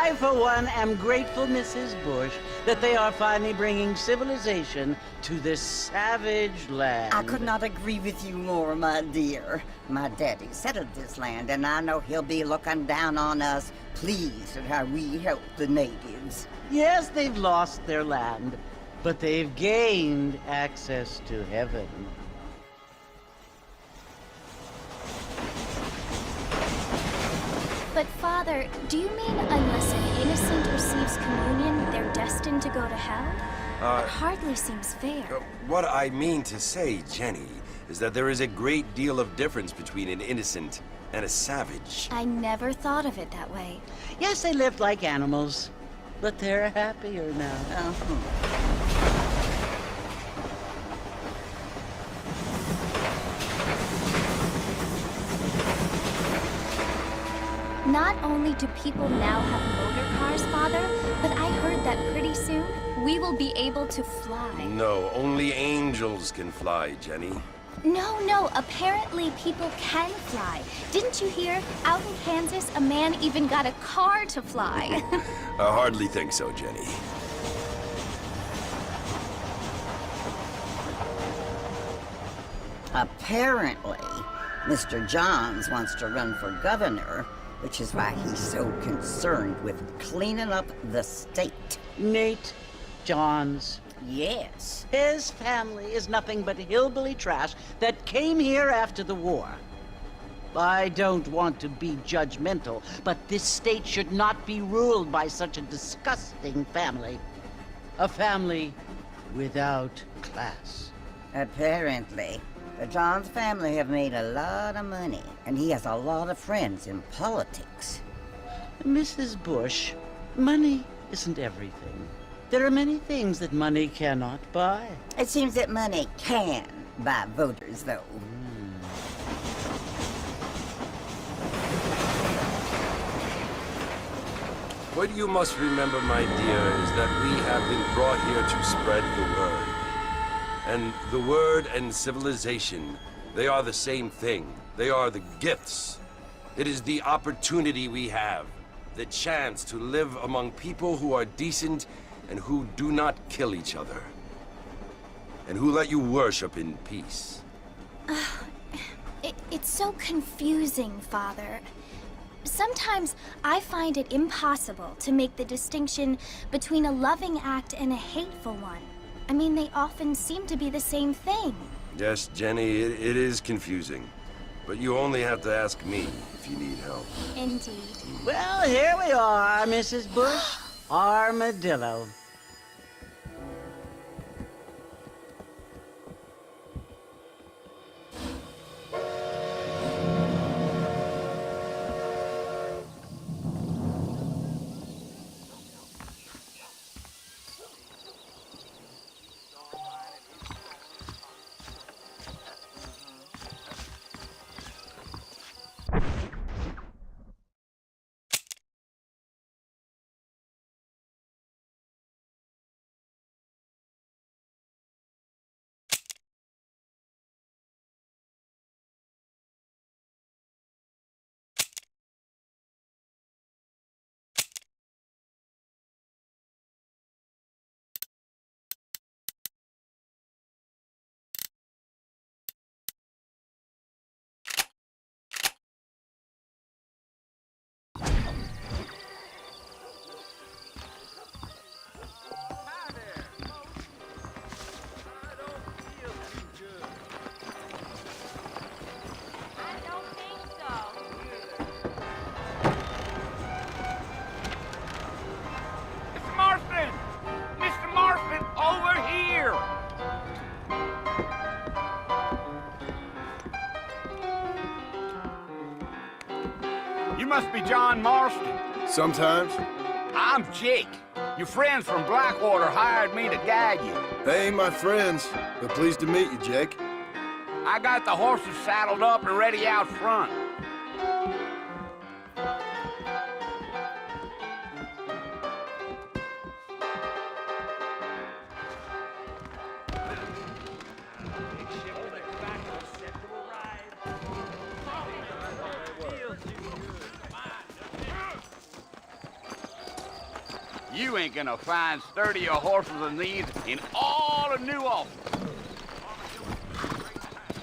I, for one, am grateful, Mrs. Bush, that they are finally bringing civilization to this savage land. I could not agree with you more, my dear. My daddy settled this land, and I know he'll be looking down on us, pleased at how we help the natives. Yes, they've lost their land, but they've gained access to heaven. But Father, do you mean unless an innocent receives communion, they're destined to go to hell? It hardly seems fair. What I mean to say, Jenny, is that there is a great deal of difference between an innocent and a savage. I never thought of it that way. Yes, they lived like animals, but they're happier now. Not only do people now have motor cars, Father, but I heard that pretty soon we will be able to fly. No, only angels can fly, Jenny. No, apparently people can fly. Didn't you hear? Out in Kansas, a man even got a car to fly. I hardly think so, Jenny. Apparently, Mr. Johns wants to run for governor, which is why he's so concerned with cleaning up the state. Nate Johns. Yes. His family is nothing but hillbilly trash that came here after the war. I don't want to be judgmental, but this state should not be ruled by such a disgusting family. A family without class. Apparently. The Johns family have made a lot of money, and he has a lot of friends in politics. Mrs. Bush, money isn't everything. There are many things that money cannot buy. It seems that money can buy voters, though. What you must remember, my dear, is that we have been brought here to spread the word. And the word and civilization, they are the same thing. They are the gifts. It is the opportunity we have, the chance to live among people who are decent and who do not kill each other, and who let you worship in peace. It's so confusing, Father. Sometimes I find it impossible to make the distinction between a loving act and a hateful one. I mean, they often seem to be the same thing. Yes, Jenny, it is confusing. But you only have to ask me if you need help. Indeed. Well, here we are, Mrs. Bush. Armadillo. You must be John Marston. Sometimes. I'm Jake. Your friends from Blackwater hired me to guide you. They ain't my friends, but pleased to meet you, Jake. I got the horses saddled up and ready out front. You ain't gonna find sturdier horses than these in all of New Ulster.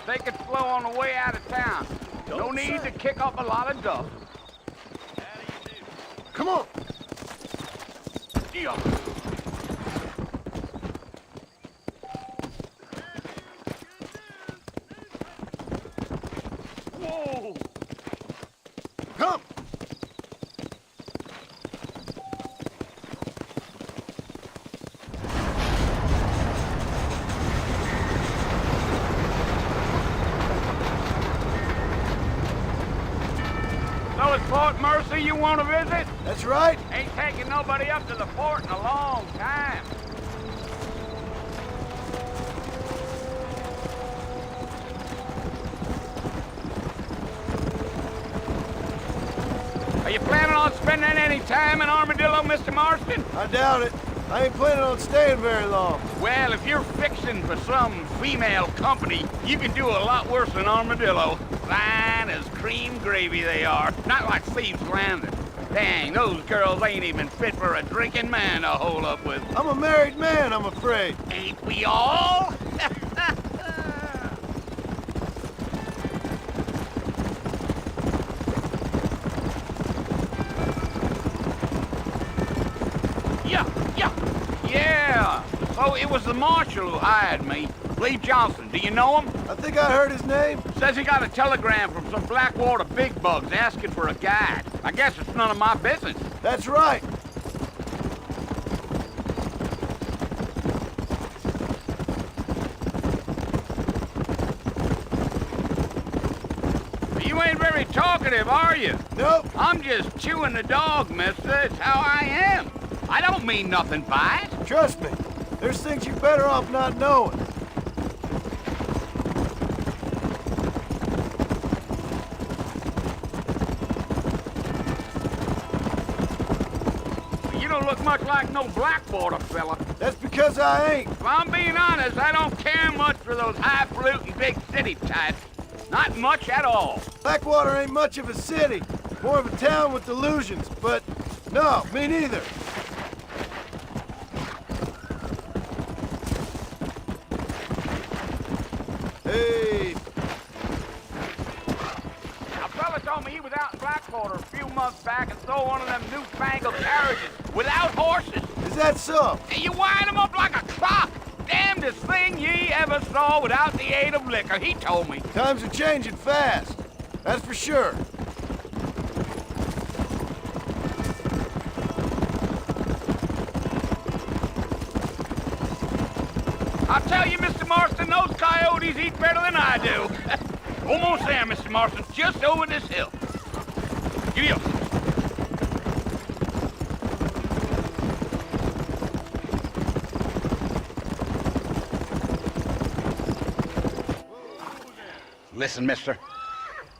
Take it slow on the way out of town. No need to kick up a lot of dust. Come on. Yeah. Whoa! Come. So it's Fort Mercy you want to visit? That's right. Ain't taking nobody up to the fort in a long time. Are you planning on spending any time in Armadillo, Mr. Marston? I doubt it. I ain't planning on staying very long. Well, if you're fixing for some female company, you can do a lot worse than Armadillo. Fine as cream gravy they are. Not like Thieves Landing. Dang, those girls ain't even fit for a drinking man to hole up with. I'm a married man, I'm afraid. Ain't we all? Yeah. So it was the marshal who hired me. Lee Johnson, do you know him? I think I heard his name. Says he got a telegram from some Blackwater big bugs asking for a guide. I guess it's none of my business. That's right. You ain't very talkative, are you? Nope. I'm just chewing the dog, mister. It's how I am. I don't mean nothing by it. Trust me. There's things you're better off not knowing. You don't look much like no Blackwater fella. That's because I ain't. If I'm being honest, I don't care much for those highfalutin big city types. Not much at all. Blackwater ain't much of a city. More of a town with delusions, but no, me neither. Hey, A fella told me he was out in Blackwater a few months back and stole one of them newfangled carriages without horses. is that so? And you wind him up like a clock. Damnedest thing ye ever saw without the aid of liquor, he told me. Times are changing fast. That's for sure. I'll tell you, Mr. Marston, those coyotes eat better than I do. Almost there, Mr. Marston, just over this hill. Giddy up. Listen, mister.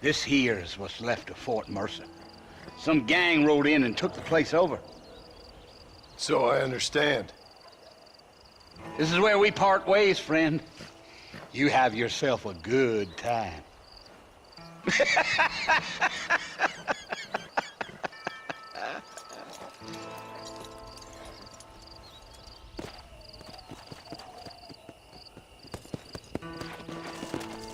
This here is what's left of Fort Mercer. Some gang rode in and took the place over. So I understand. This is where we part ways, friend. You have yourself a good time.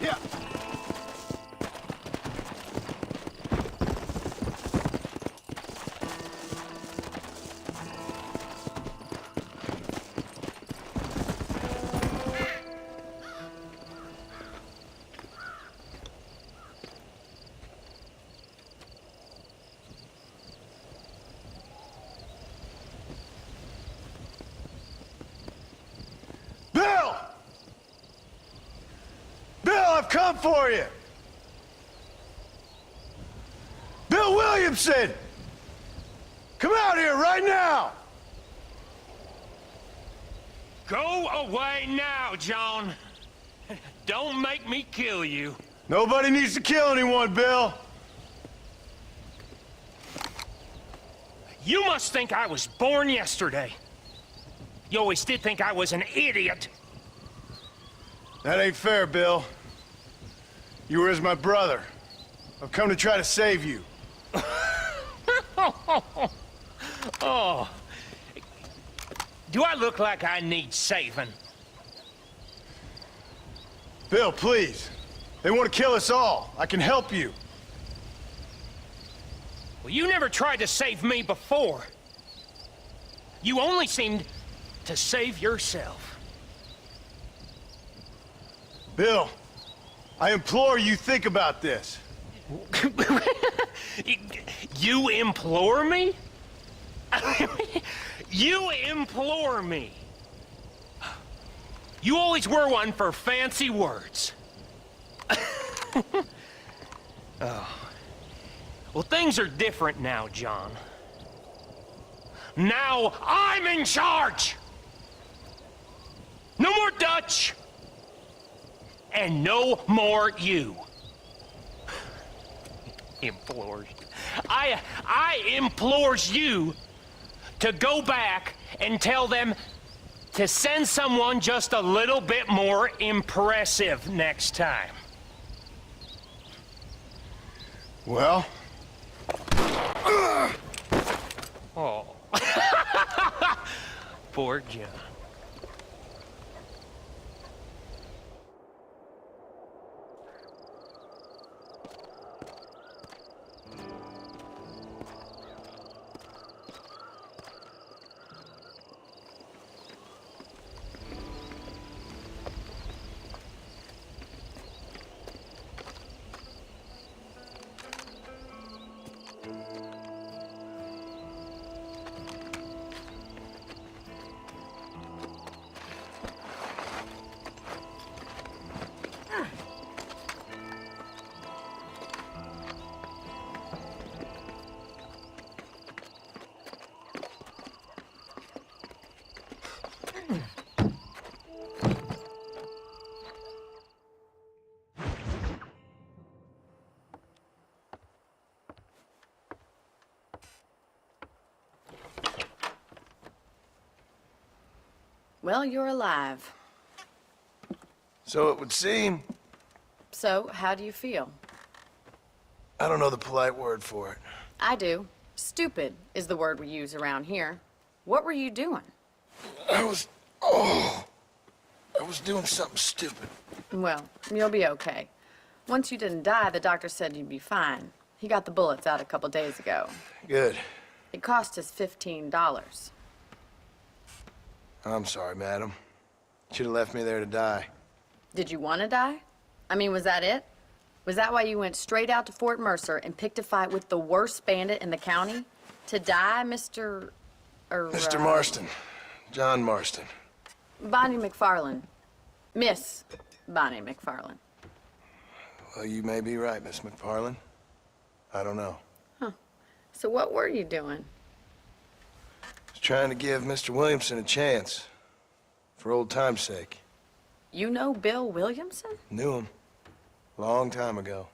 Yeah. Bill! Bill, I've come for you! Bill Williamson! Come out here right now! Go away now, John. Don't make me kill you. Nobody needs to kill anyone, Bill. You must think I was born yesterday. You always did think I was an idiot. That ain't fair, Bill. You were as my brother. I've come to try to save you. Oh, Do I look like I need saving? Bill, please. They want to kill us all. I can help you. Well, you never tried to save me before. You only seemed to save yourself. Bill, I implore you think about this. You implore me? You implore me? You always were one for fancy words. Oh. Well, things are different now, John. Now I'm in charge! No more Dutch! And no more you. Implores. I implores you to go back and tell them to send someone just a little bit more impressive next time. Well? Oh. Poor John. Well, you're alive. So it would seem. So, how do you feel? I don't know the polite word for it. I do. Stupid is the word we use around here. What were you doing? I was doing something stupid. Well, you'll be okay. Once you didn't die, the doctor said you'd be fine. He got the bullets out a couple days ago. Good. It cost us $15. I'm sorry, madam. Should have left me there to die. Did you want to die? I mean, was that it? Was that why you went straight out to Fort Mercer and picked a fight with the worst bandit in the county? To die, Mr. Mr. Marston. John Marston. Bonnie McFarland. Miss Bonnie McFarland. Well, you may be right, Miss McFarland. I don't know. So what were you doing? I was trying to give Mr. Williamson a chance. For old time's sake. You know Bill Williamson? Knew him. Long time ago.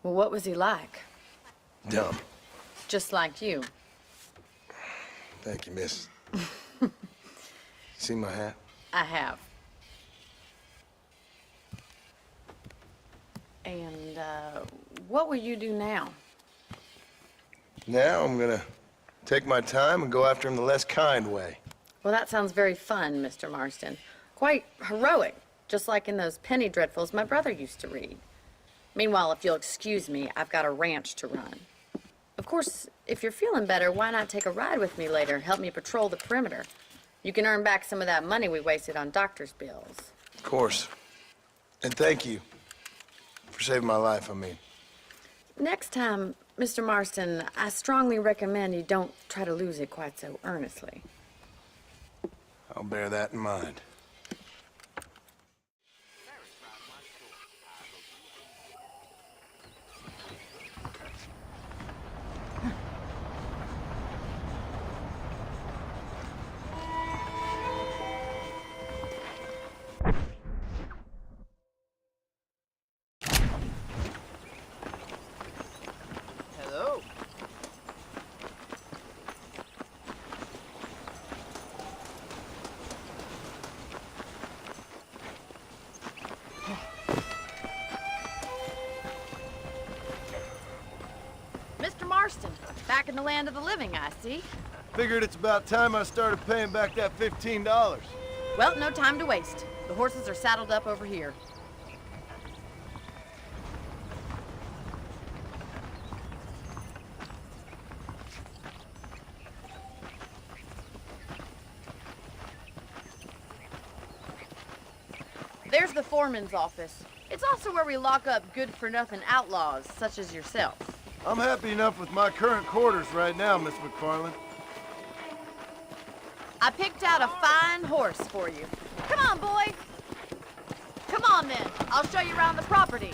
Well, what was he like? Dumb. Just like you. Thank you, miss. See my hat? I have. And, what will you do now? Now I'm gonna take my time and go after him the less kind way. Well, that sounds very fun, Mr. Marston. Quite heroic, just like in those penny dreadfuls my brother used to read. Meanwhile, if you'll excuse me, I've got a ranch to run. Of course, if you're feeling better, why not take a ride with me later and help me patrol the perimeter? You can earn back some of that money we wasted on doctor's bills. Of course. And thank you for saving my life, I mean. Next time, Mr. Marston, I strongly recommend you don't try to lose it quite so earnestly. I'll bear that in mind. Hello. Mr. Marston, back in the land of the living, I see. Figured it's about time I started paying back that $15. Well, no time to waste. The horses are saddled up over here. There's the foreman's office. It's also where we lock up good-for-nothing outlaws, such as yourself. I'm happy enough with my current quarters right now, Miss McFarland. I picked out a fine horse for you. Come on, boy. Come on, then. I'll show you around the property.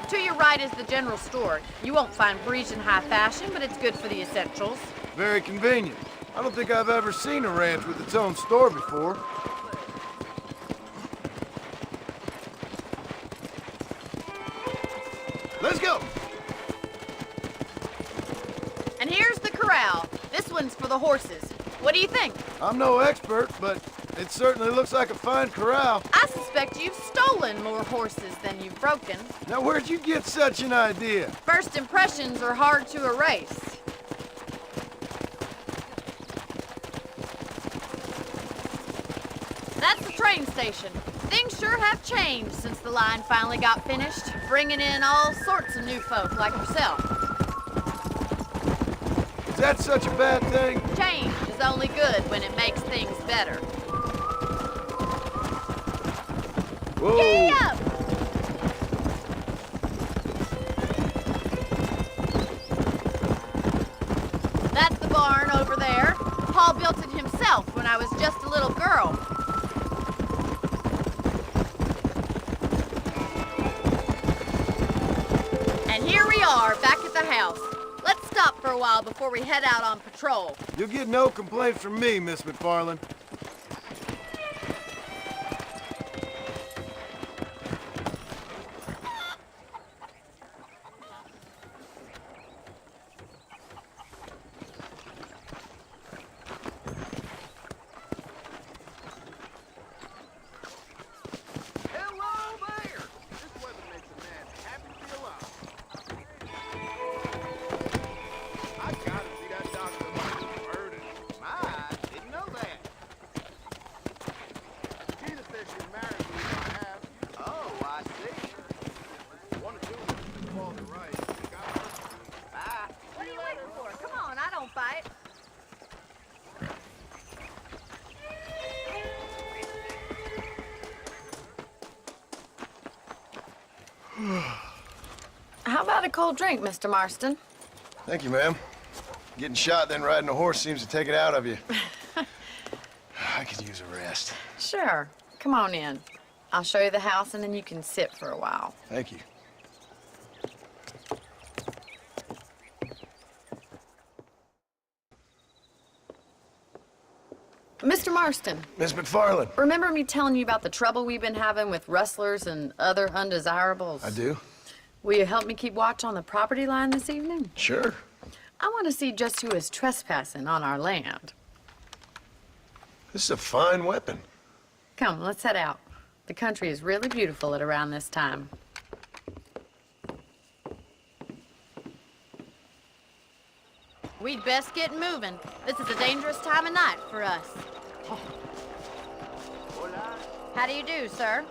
To your right is the general store. You won't find Parisian high fashion, but it's good for the essentials. Very convenient. I don't think I've ever seen a ranch with its own store before. Let's go! And here's the corral. This one's for the horses. What do you think? I'm no expert, but it certainly looks like a fine corral. I suspect you've stolen more horses than you've broken. Now, where'd you get such an idea? First impressions are hard to erase. That's the train station. Things sure have changed since the line finally got finished, bringing in all sorts of new folk like yourself. Is that such a bad thing? Change is only good when it makes things better. Whoa! Giddy up! That's the barn over there. Paul built it himself when I was just a little girl. And here we are, back at the house. Let's stop for a while before we head out on patrol. You'll get no complaint from me, Miss McFarland. How about a cold drink, Mr. Marston? Thank you, ma'am. Getting shot, then riding a horse seems to take it out of you. I could use a rest. Sure. Come on in. I'll show you the house, and then you can sit for a while. Thank you. Mr. Marston, Miss McFarland. remember me telling you about the trouble we've been having with rustlers and other undesirables? I do? Will you help me keep watch on the property line this evening? Sure. I want to see just who is trespassing on our land. This is a fine weapon. Come, let's head out. The country is really beautiful at around this time. We'd best get moving. This is a dangerous time of night for us. How do you do, sir?